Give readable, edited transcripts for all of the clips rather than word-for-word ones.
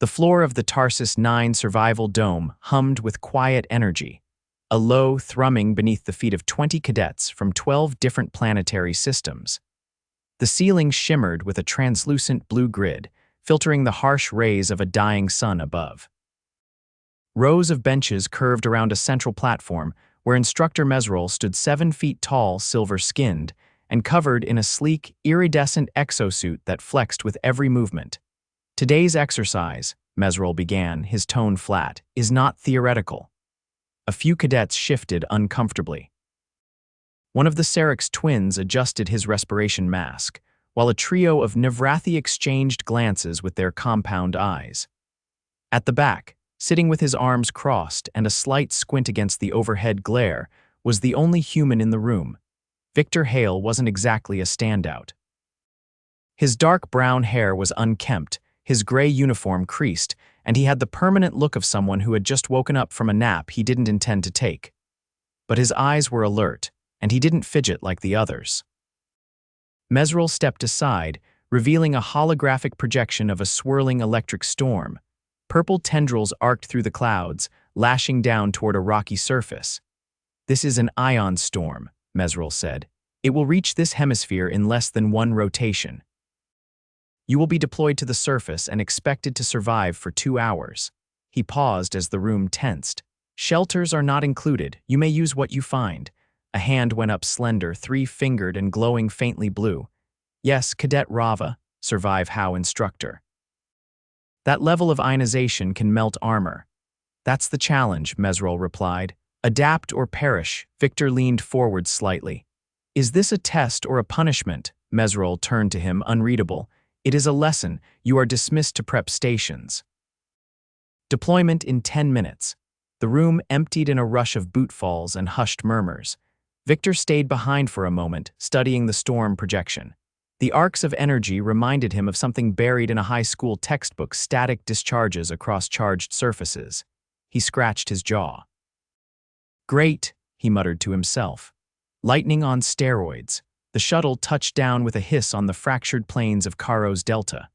The floor of the Tarsis 9 survival dome hummed with quiet energy, a low thrumming beneath the feet of 20 cadets from 12 different planetary systems. The ceiling shimmered with a translucent blue grid, filtering the harsh rays of a dying sun above. Rows of benches curved around a central platform where Instructor Mesrol stood 7 feet tall, silver-skinned, and covered in a sleek, iridescent exosuit that flexed with every movement. Today's exercise, Mesrol began, his tone flat, is not theoretical. A few cadets shifted uncomfortably. One of the Sarix twins adjusted his respiration mask, while a trio of Navrathi exchanged glances with their compound eyes. At the back, sitting with his arms crossed and a slight squint against the overhead glare, was the only human in the room. Victor Hale wasn't exactly a standout. His dark brown hair was unkempt, his gray uniform creased, and he had the permanent look of someone who had just woken up from a nap he didn't intend to take. But his eyes were alert, and he didn't fidget like the others. Mesrol stepped aside, revealing a holographic projection of a swirling electric storm. Purple tendrils arced through the clouds, lashing down toward a rocky surface. "This is an ion storm," Mesrol said. "It will reach this hemisphere in less than 1 rotation. You will be deployed to the surface and expected to survive for 2 hours." He paused as the room tensed. "Shelters are not included. You may use what you find." A hand went up slender, 3-fingered and glowing faintly blue. "Yes, Cadet Rava, survive how Instructor." "That level of ionization can melt armor." "That's the challenge," Mesrol replied. "Adapt or perish." Victor leaned forward slightly. "Is this a test or a punishment?" Mesrol turned to him, unreadable. "It is a lesson. You are dismissed to prep stations." Deployment in 10 minutes. The room emptied in a rush of bootfalls and hushed murmurs. Victor stayed behind for a moment, studying the storm projection. The arcs of energy reminded him of something buried in a high school textbook: static discharges across charged surfaces. He scratched his jaw. "Great," he muttered to himself. Lightning on steroids. The shuttle touched down with a hiss on the fractured plains of Caro's Delta.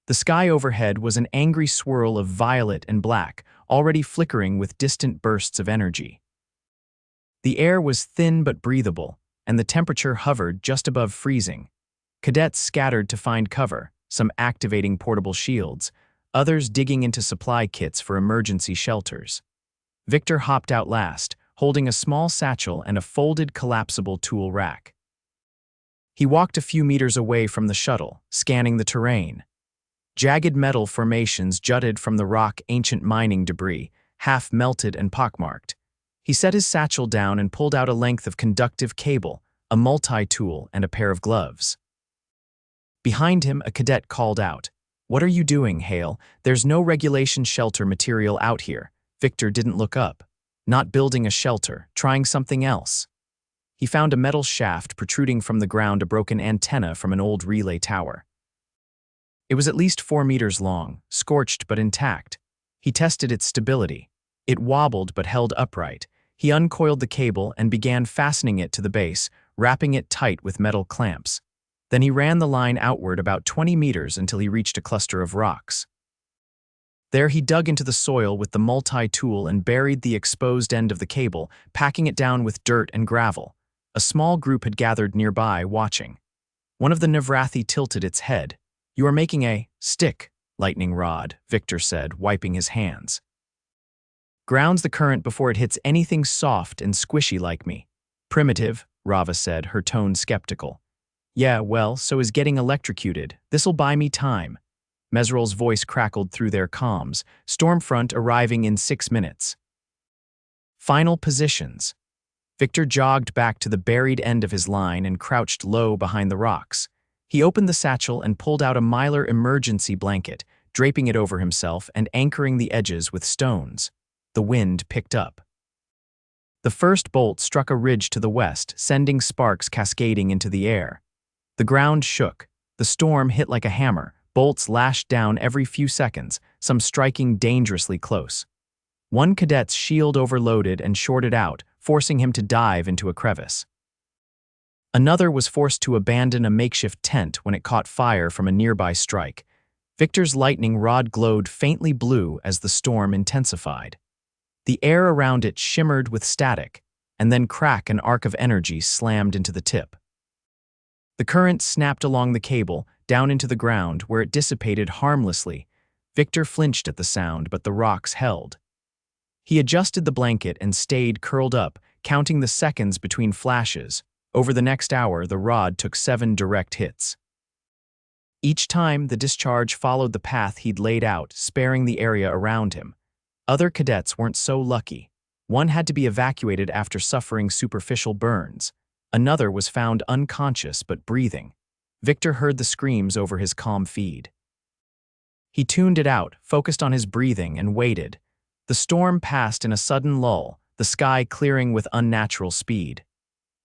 The sky overhead was an angry swirl of violet and black, already flickering with distant bursts of energy. The air was thin but breathable, and the temperature hovered just above freezing. Cadets scattered to find cover, some activating portable shields, others digging into supply kits for emergency shelters. Victor hopped out last, holding a small satchel and a folded collapsible tool rack. He walked a few meters away from the shuttle, scanning the terrain. Jagged metal formations jutted from the rock, ancient mining debris, half melted and pockmarked. He set his satchel down and pulled out a length of conductive cable, a multi-tool, and a pair of gloves. Behind him, a cadet called out, "What are you doing, Hale? There's no regulation shelter material out here." Victor didn't look up. "Not building a shelter, trying something else." He found a metal shaft protruding from the ground, a broken antenna from an old relay tower. It was at least 4 meters long, scorched but intact. He tested its stability. It wobbled but held upright. He uncoiled the cable and began fastening it to the base, wrapping it tight with metal clamps. Then he ran the line outward about 20 meters until he reached a cluster of rocks. There he dug into the soil with the multi-tool and buried the exposed end of the cable, packing it down with dirt and gravel. A small group had gathered nearby, watching. One of the Navrathi tilted its head. "You are making a stick lightning rod," Victor said, wiping his hands. "Grounds the current before it hits anything soft and squishy like me." "Primitive," Rava said, her tone skeptical. "Yeah, well, so is getting electrocuted. This'll buy me time." Mesrol's voice crackled through their comms, Stormfront arriving in 6 minutes. Final positions. Victor jogged back to the buried end of his line and crouched low behind the rocks. He opened the satchel and pulled out a mylar emergency blanket, draping it over himself and anchoring the edges with stones. The wind picked up. The first bolt struck a ridge to the west, sending sparks cascading into the air. The ground shook. The storm hit like a hammer. Bolts lashed down every few seconds, some striking dangerously close. One cadet's shield overloaded and shorted out, forcing him to dive into a crevice. Another was forced to abandon a makeshift tent when it caught fire from a nearby strike. Victor's lightning rod glowed faintly blue as the storm intensified. The air around it shimmered with static, and then crack an arc of energy slammed into the tip. The current snapped along the cable, down into the ground, where it dissipated harmlessly. Victor flinched at the sound, but the rocks held. He adjusted the blanket and stayed curled up, counting the seconds between flashes. Over the next hour, the rod took 7 direct hits. Each time, the discharge followed the path he'd laid out, sparing the area around him. Other cadets weren't so lucky. One had to be evacuated after suffering superficial burns. Another was found unconscious but breathing. Victor heard the screams over his comm feed. He tuned it out, focused on his breathing, and waited. The storm passed in a sudden lull, the sky clearing with unnatural speed.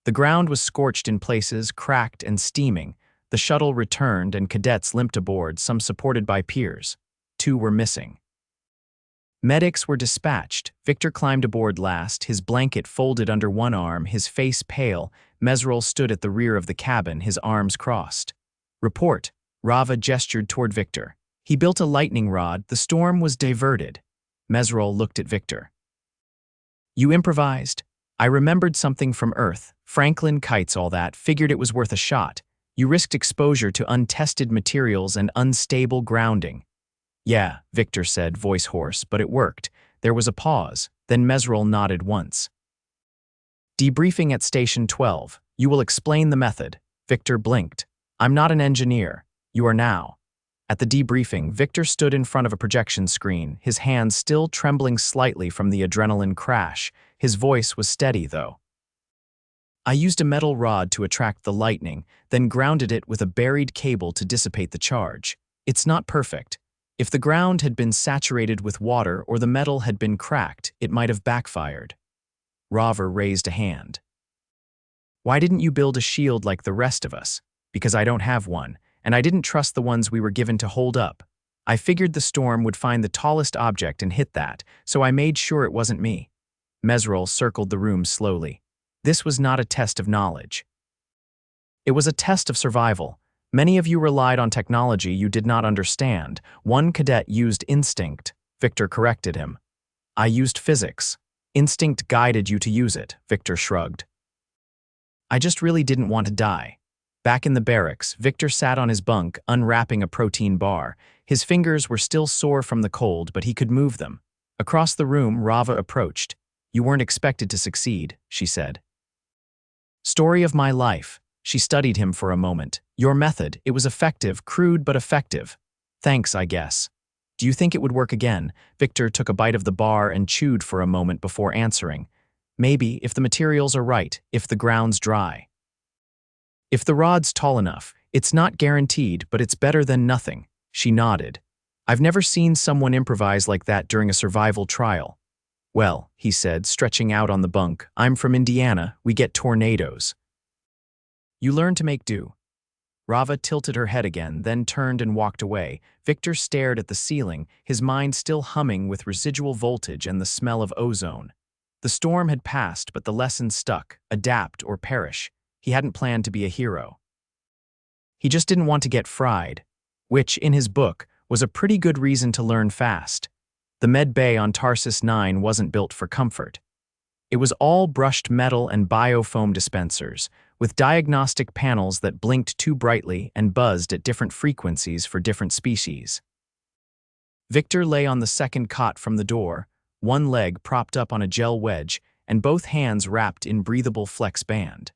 The ground was scorched in places, cracked and steaming. The shuttle returned and cadets limped aboard, some supported by peers. 2 were missing. Medics were dispatched. Victor climbed aboard last, his blanket folded under one arm, his face pale. Mesrel stood at the rear of the cabin, his arms crossed. "Report." Rava gestured toward Victor. He built a lightning rod. The storm was diverted. Mesrel looked at Victor. "You improvised?" "I remembered something from Earth. Franklin kites, all that. Figured it was worth a shot. You risked exposure to untested materials and unstable grounding." "Yeah," Victor said, voice hoarse, "but it worked." There was a pause, then Mesrel nodded once. "Debriefing at Station 12. You will explain the method." Victor blinked. "I'm not an engineer. You are now." At the debriefing, Victor stood in front of a projection screen, his hands still trembling slightly from the adrenaline crash. His voice was steady, though. "I used a metal rod to attract the lightning, then grounded it with a buried cable to dissipate the charge. It's not perfect. If the ground had been saturated with water or the metal had been cracked, it might have backfired." Rover raised a hand. "Why didn't you build a shield like the rest of us?" "Because I don't have one, and I didn't trust the ones we were given to hold up. I figured the storm would find the tallest object and hit that, so I made sure it wasn't me." Mesrel circled the room slowly. "This was not a test of knowledge. It was a test of survival. Many of you relied on technology you did not understand. One cadet used instinct." Victor corrected him. "I used physics. Instinct guided you to use it," Victor shrugged. "I just really didn't want to die." Back in the barracks, Victor sat on his bunk, unwrapping a protein bar. His fingers were still sore from the cold, but he could move them. Across the room, Rava approached. "You weren't expected to succeed," she said. "Story of my life." She studied him for a moment. "Your method, it was effective, crude but effective." "Thanks, I guess." "Do you think it would work again?" Victor took a bite of the bar and chewed for a moment before answering. "Maybe, if the materials are right, if the ground's dry. If the rod's tall enough. It's not guaranteed, but it's better than nothing." She nodded. "I've never seen someone improvise like that during a survival trial." "Well," he said, stretching out on the bunk, "I'm from Indiana. We get tornadoes. You learn to make do." Rava tilted her head again, then turned and walked away. Victor stared at the ceiling, his mind still humming with residual voltage and the smell of ozone. The storm had passed, but the lesson stuck: adapt or perish. He hadn't planned to be a hero. He just didn't want to get fried, which, in his book, was a pretty good reason to learn fast. The med bay on Tarsis 9 wasn't built for comfort. It was all brushed metal and biofoam dispensers, with diagnostic panels that blinked too brightly and buzzed at different frequencies for different species. Victor lay on the second cot from the door, one leg propped up on a gel wedge and both hands wrapped in breathable flex band.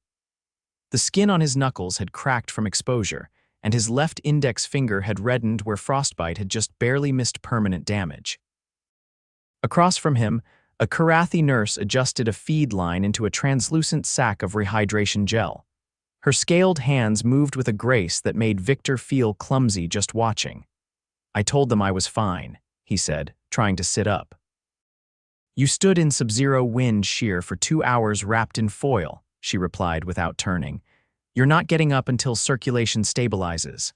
The skin on his knuckles had cracked from exposure, and his left index finger had reddened where frostbite had just barely missed permanent damage. Across from him, a Karathi nurse adjusted a feed line into a translucent sack of rehydration gel. Her scaled hands moved with a grace that made Victor feel clumsy just watching. "I told them I was fine," he said, trying to sit up. "You stood in sub-zero wind shear for 2 hours wrapped in foil," she replied without turning. "You're not getting up until circulation stabilizes."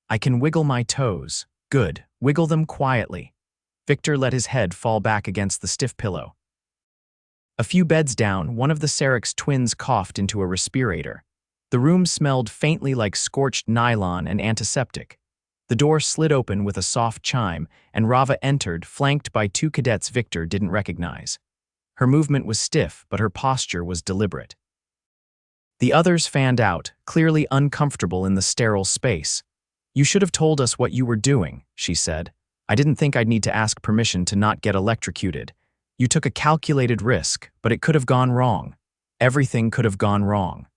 "I can wiggle my toes." "Good. Wiggle them quietly." Victor let his head fall back against the stiff pillow. A few beds down, one of the Sarek's twins coughed into a respirator. The room smelled faintly like scorched nylon and antiseptic. The door slid open with a soft chime, and Rava entered, flanked by two cadets Victor didn't recognize. Her movement was stiff, but her posture was deliberate. The others fanned out, clearly uncomfortable in the sterile space. "You should have told us what you were doing," she said. "I didn't think I'd need to ask permission to not get electrocuted. You took a calculated risk, but it could have gone wrong. Everything could have gone wrong."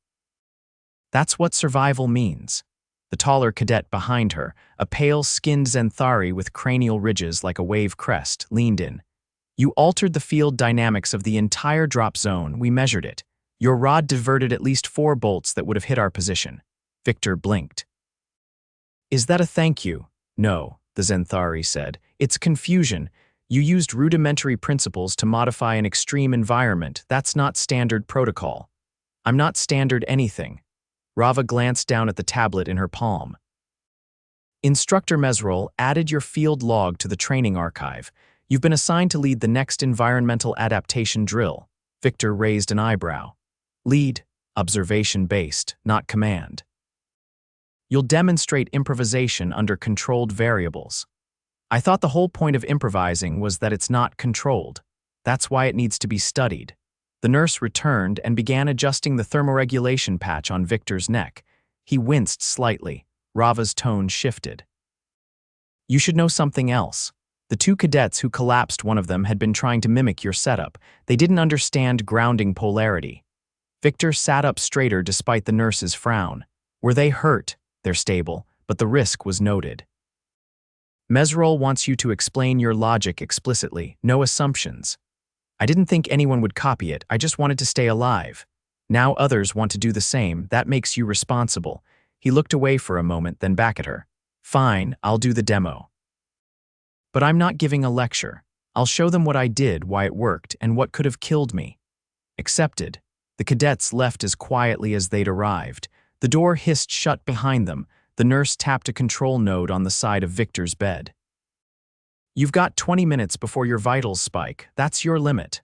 That's what survival means. The taller cadet behind her, a pale-skinned Zenthari with cranial ridges like a wave crest, leaned in. "You altered the field dynamics of the entire drop zone. We measured it. Your rod diverted at least 4 bolts that would have hit our position." Victor blinked. "Is that a thank you?" "No," the Zenthari said. "It's confusion. You used rudimentary principles to modify an extreme environment. That's not standard protocol." "I'm not standard anything." Rava glanced down at the tablet in her palm. "Instructor Mesrol added your field log to the training archive. You've been assigned to lead the next environmental adaptation drill." Victor raised an eyebrow. "Lead, observation-based, not command. You'll demonstrate improvisation under controlled variables." "I thought the whole point of improvising was that it's not controlled. That's why it needs to be studied." The nurse returned and began adjusting the thermoregulation patch on Victor's neck. He winced slightly. Rava's tone shifted. "You should know something else. The 2 cadets who collapsed, one of them had been trying to mimic your setup. They didn't understand grounding polarity." Victor sat up straighter despite the nurse's frown. "Were they hurt?" "They're stable, but the risk was noted." "Mesrol wants you to explain your logic explicitly, no assumptions." "I didn't think anyone would copy it. I just wanted to stay alive. Now others want to do the same. That makes you responsible." He looked away for a moment, then back at her. "Fine, I'll do the demo. But I'm not giving a lecture. I'll show them what I did, why it worked, and what could have killed me." Accepted. The cadets left as quietly as they'd arrived. The door hissed shut behind them. The nurse tapped a control node on the side of Victor's bed. "You've got 20 minutes before your vitals spike. That's your limit."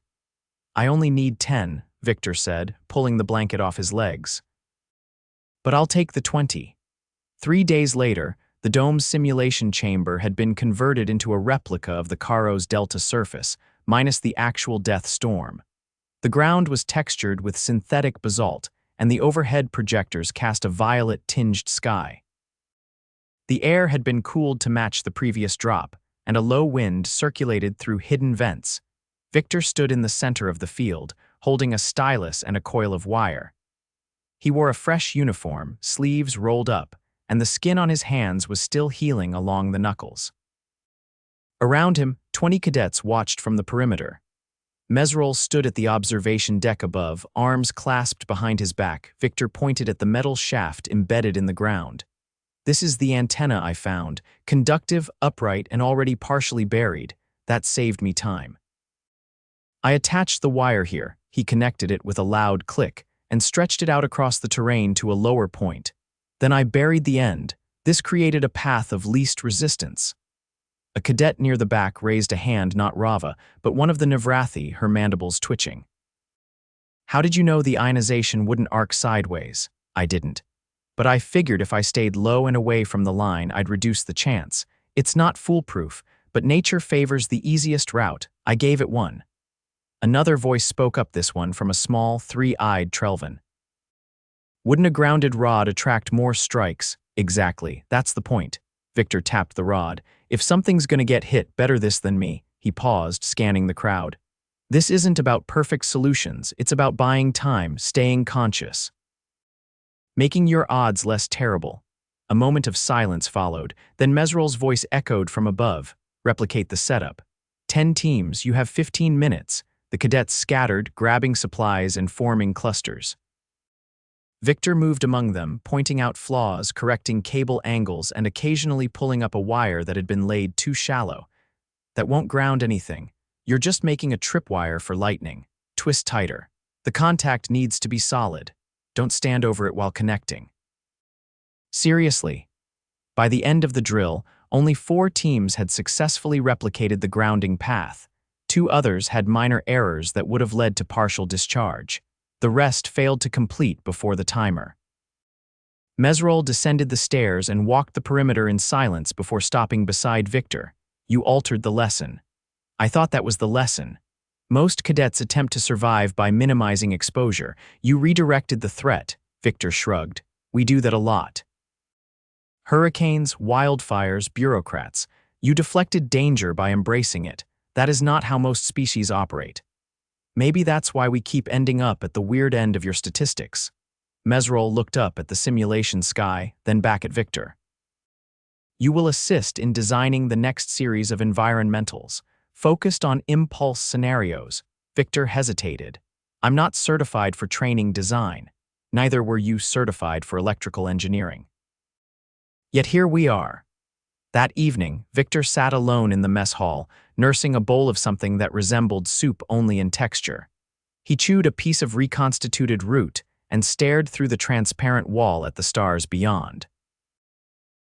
"I only need 10, Victor said, pulling the blanket off his legs. "But I'll take the 20. 3 days later, the dome's simulation chamber had been converted into a replica of the Caro's delta surface, minus the actual death storm. The ground was textured with synthetic basalt, and the overhead projectors cast a violet-tinged sky. The air had been cooled to match the previous drop, and a low wind circulated through hidden vents. Victor stood in the center of the field, holding a stylus and a coil of wire. He wore a fresh uniform, sleeves rolled up, and the skin on his hands was still healing along the knuckles. Around him, 20 cadets watched from the perimeter. Mesrol stood at the observation deck above, arms clasped behind his back. Victor pointed at the metal shaft embedded in the ground. "This is the antenna I found, conductive, upright, and already partially buried. That saved me time. I attached the wire here." He connected it with a loud click and stretched it out across the terrain to a lower point. "Then I buried the end. This created a path of least resistance." A cadet near the back raised a hand, not Rava, but one of the Navrathi, her mandibles twitching. "How did you know the ionization wouldn't arc sideways?" "I didn't. But I figured if I stayed low and away from the line, I'd reduce the chance. It's not foolproof, but nature favors the easiest route. I gave it one." Another voice spoke up, this one from a small, 3-eyed Trelvan. "Wouldn't a grounded rod attract more strikes?" "Exactly. That's the point." Victor tapped the rod. "If something's gonna get hit, better this than me." He paused, scanning the crowd. "This isn't about perfect solutions. It's about buying time, staying conscious. Making your odds less terrible." A moment of silence followed, then Mesrol's voice echoed from above. "Replicate the setup. 10 teams, you have 15 minutes. The cadets scattered, grabbing supplies and forming clusters. Victor moved among them, pointing out flaws, correcting cable angles, and occasionally pulling up a wire that had been laid too shallow. "That won't ground anything. You're just making a tripwire for lightning. Twist tighter. The contact needs to be solid. Don't stand over it while connecting." Seriously. By the end of the drill, only 4 teams had successfully replicated the grounding path. 2 others had minor errors that would have led to partial discharge. The rest failed to complete before the timer. Mesrol descended the stairs and walked the perimeter in silence before stopping beside Victor. You altered the lesson. I thought that was the lesson. Most cadets attempt to survive by minimizing exposure. You redirected the threat, Victor shrugged. We do that a lot. Hurricanes, wildfires, bureaucrats. You deflected danger by embracing it. That is not how most species operate. Maybe that's why we keep ending up at the weird end of your statistics. Mesrol looked up at the simulation sky, then back at Victor. You will assist in designing the next series of environmentals, focused on impulse scenarios. Victor hesitated. I'm not certified for training design. Neither were you certified for electrical engineering. Yet here we are. That evening, Victor sat alone in the mess hall, nursing a bowl of something that resembled soup only in texture. He chewed a piece of reconstituted root and stared through the transparent wall at the stars beyond.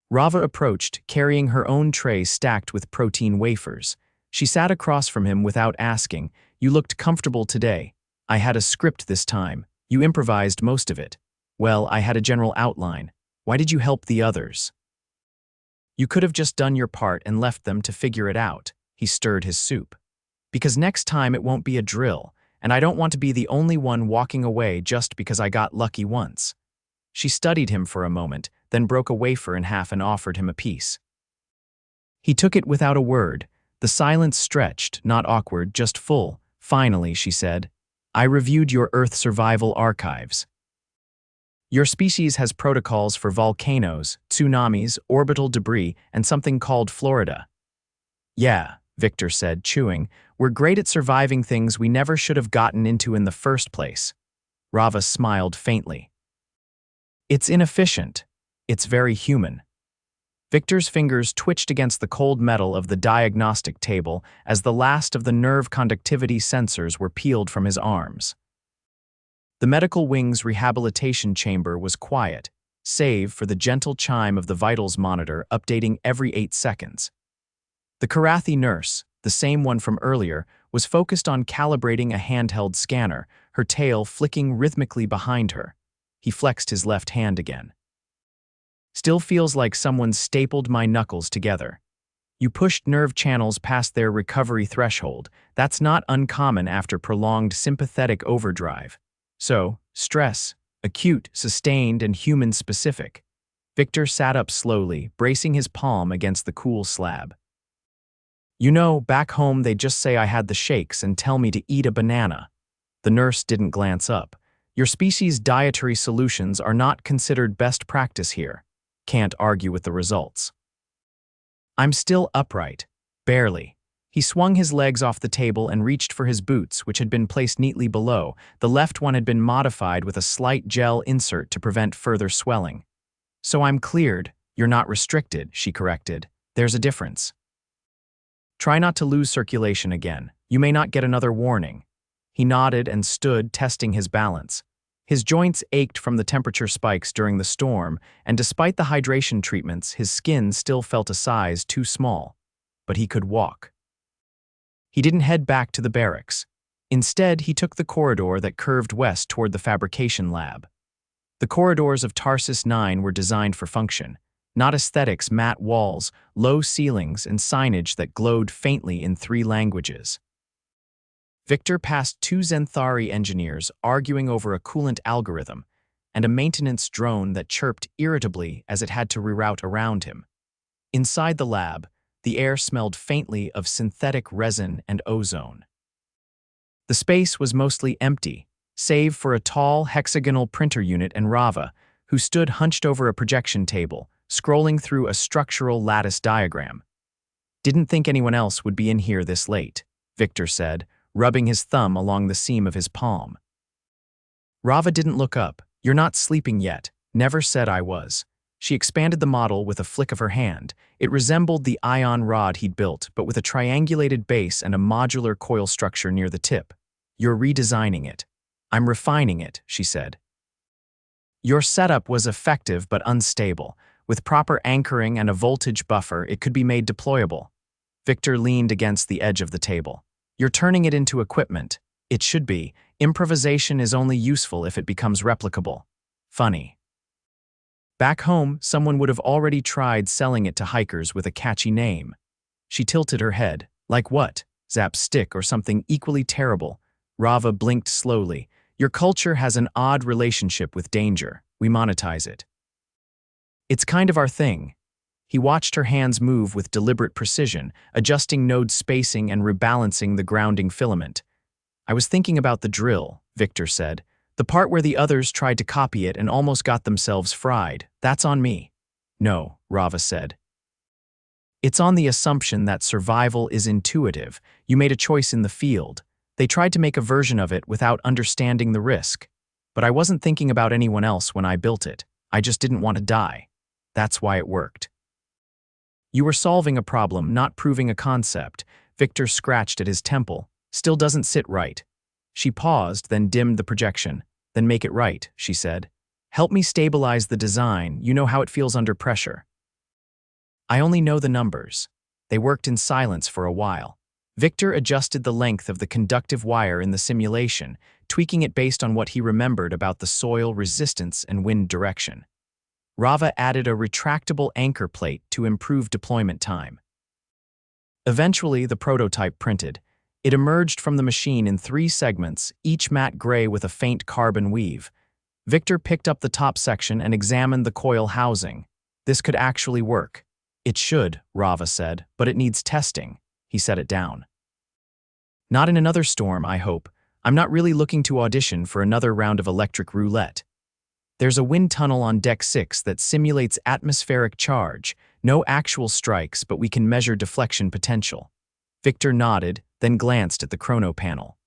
Rava approached, carrying her own tray stacked with protein wafers. She sat across from him without asking, "You looked comfortable today. I had a script this time. You improvised most of it." "Well, I had a general outline. Why did you help the others?" "You could have just done your part and left them to figure it out." He stirred his soup. "Because next time it won't be a drill, and I don't want to be the only one walking away just because I got lucky once." She studied him for a moment, then broke a wafer in half and offered him a piece. He took it without a word. The silence stretched, not awkward, just full. "Finally," she said, "I reviewed your Earth survival archives. Your species has protocols for volcanoes, tsunamis, orbital debris, and something called Florida." "Yeah," Victor said, chewing, "we're great at surviving things we never should have gotten into in the first place." Rava smiled faintly. "It's inefficient. It's very human." Victor's fingers twitched against the cold metal of the diagnostic table as the last of the nerve conductivity sensors were peeled from his arms. The medical wing's rehabilitation chamber was quiet, save for the gentle chime of the vitals monitor updating every 8 seconds. The Karathi nurse, the same one from earlier, was focused on calibrating a handheld scanner, her tail flicking rhythmically behind her. He flexed his left hand again. "Still feels like someone stapled my knuckles together. You pushed nerve channels past their recovery threshold. That's not uncommon after prolonged sympathetic overdrive. So, stress, acute, sustained, and human-specific." Victor sat up slowly, bracing his palm against the cool slab. "You know, back home they just say I had the shakes and tell me to eat a banana." The nurse didn't glance up. "Your species' dietary solutions are not considered best practice here. Can't argue with the results." "I'm still upright. Barely." He swung his legs off the table and reached for his boots, which had been placed neatly below. The left one had been modified with a slight gel insert to prevent further swelling. "So I'm cleared. You're not restricted," she corrected. "There's a difference. Try not to lose circulation again. You may not get another warning." He nodded and stood, testing his balance. His joints ached from the temperature spikes during the storm, and despite the hydration treatments, his skin still felt a size too small. But he could walk. He didn't head back to the barracks. Instead, he took the corridor that curved west toward the fabrication lab. The corridors of Tarsis 9 were designed for function, not aesthetics: matte walls, low ceilings, and signage that glowed faintly in 3 languages. Victor passed 2 Zenthari engineers arguing over a coolant algorithm, and a maintenance drone that chirped irritably as it had to reroute around him. Inside the lab, the air smelled faintly of synthetic resin and ozone. The space was mostly empty, save for a tall, hexagonal printer unit and Rava, who stood hunched over a projection table, scrolling through a structural lattice diagram. "Didn't think anyone else would be in here this late," Victor said, rubbing his thumb along the seam of his palm. Rava didn't look up. "You're not sleeping yet. Never said I was." She expanded the model with a flick of her hand. It resembled the ion rod he'd built, but with a triangulated base and a modular coil structure near the tip. "You're redesigning it." "I'm refining it," she said. "Your setup was effective but unstable. With proper anchoring and a voltage buffer, it could be made deployable." Victor leaned against the edge of the table. "You're turning it into equipment. It should be. Improvisation is only useful if it becomes replicable." "Funny." Back home, someone would have already tried selling it to hikers with a catchy name. She tilted her head. Like what? Zap stick or something equally terrible. Rava blinked slowly. Your culture has an odd relationship with danger. We monetize it. It's kind of our thing. He watched her hands move with deliberate precision, adjusting node spacing and rebalancing the grounding filament. I was thinking about the drill, Victor said. The part where the others tried to copy it and almost got themselves fried. That's on me. No, Rava said. It's on the assumption that survival is intuitive. You made a choice in the field. They tried to make a version of it without understanding the risk. But I wasn't thinking about anyone else when I built it. I just didn't want to die. That's why it worked. You were solving a problem, not proving a concept. Victor scratched at his temple. Still doesn't sit right. She paused, then dimmed the projection. Then make it right, she said. Help me stabilize the design. You know how it feels under pressure. I only know the numbers. They worked in silence for a while. Victor adjusted the length of the conductive wire in the simulation, tweaking it based on what he remembered about the soil resistance and wind direction. Rava added a retractable anchor plate to improve deployment time. Eventually, the prototype printed. It emerged from the machine in 3 segments, each matte gray with a faint carbon weave. Victor picked up the top section and examined the coil housing. This could actually work. It should, Rava said, but it needs testing. He set it down. Not in another storm, I hope. I'm not really looking to audition for another round of electric roulette. There's a wind tunnel on Deck 6 that simulates atmospheric charge. No actual strikes, but we can measure deflection potential. Victor nodded, then glanced at the chrono panel.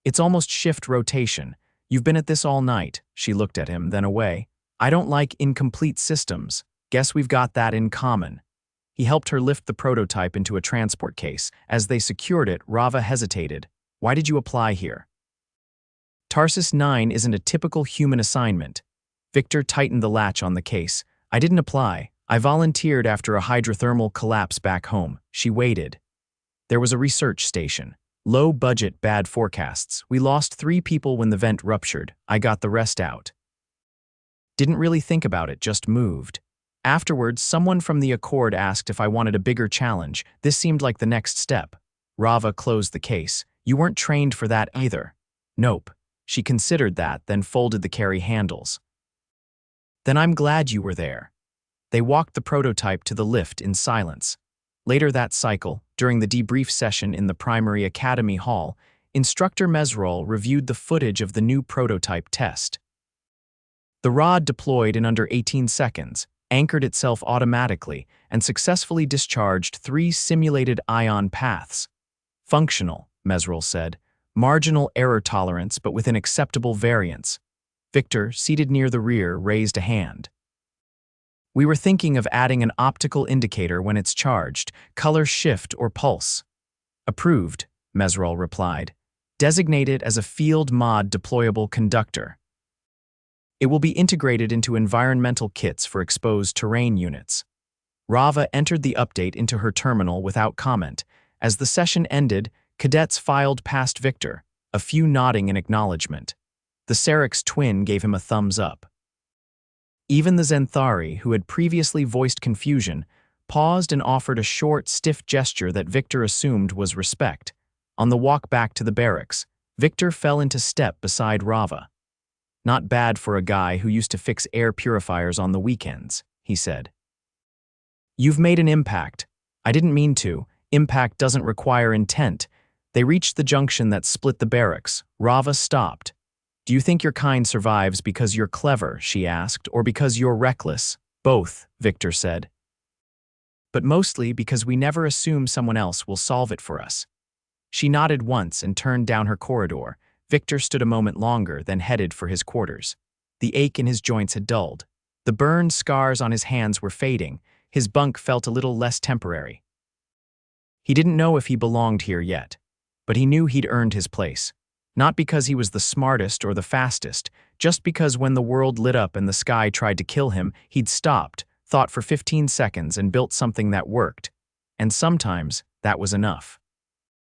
It's almost shift rotation. You've been at this all night. She looked at him, then away. I don't like incomplete systems. Guess we've got that in common. He helped her lift the prototype into a transport case. As they secured it, Rava hesitated. Why did you apply here? Tarsis 9 isn't a typical human assignment. Victor tightened the latch on the case. I didn't apply. I volunteered after a hydrothermal collapse back home. She waited. There was a research station. Low budget, bad forecasts. We lost 3 people when the vent ruptured. I got the rest out. Didn't really think about it, just moved. Afterwards, someone from the Accord asked if I wanted a bigger challenge. This seemed like the next step. Rava closed the case. You weren't trained for that either. Nope. She considered that, then folded the carry handles. Then I'm glad you were there. They walked the prototype to the lift in silence. Later that cycle, during the debrief session in the primary academy hall, Instructor Mesrol reviewed the footage of the new prototype test. The rod deployed in under 18 seconds, anchored itself automatically, and successfully discharged 3 simulated ion paths. Functional, Mesrol said. Marginal error tolerance, but within acceptable variance. Victor, seated near the rear, raised a hand. We were thinking of adding an optical indicator when it's charged, color shift or pulse. Approved, Mesrol replied. Designate it as a field mod deployable conductor. It will be integrated into environmental kits for exposed terrain units. Rava entered the update into her terminal without comment. As the session ended, cadets filed past Victor, a few nodding in acknowledgement. The Serix twin gave him a thumbs up. Even the Zenthari, who had previously voiced confusion, paused and offered a short, stiff gesture that Victor assumed was respect. On the walk back to the barracks, Victor fell into step beside Rava. Not bad for a guy who used to fix air purifiers on the weekends, he said. You've made an impact. I didn't mean to. Impact doesn't require intent. They reached the junction that split the barracks. Rava stopped. Do you think your kind survives because you're clever, she asked, or because you're reckless? Both, Victor said. But mostly because we never assume someone else will solve it for us. She nodded once and turned down her corridor. Victor stood a moment longer, then headed for his quarters. The ache in his joints had dulled. The burned scars on his hands were fading. His bunk felt a little less temporary. He didn't know if he belonged here yet, but he knew he'd earned his place. Not because he was the smartest or the fastest, just because when the world lit up and the sky tried to kill him, he'd stopped, thought for 15 seconds and built something that worked. And sometimes that was enough.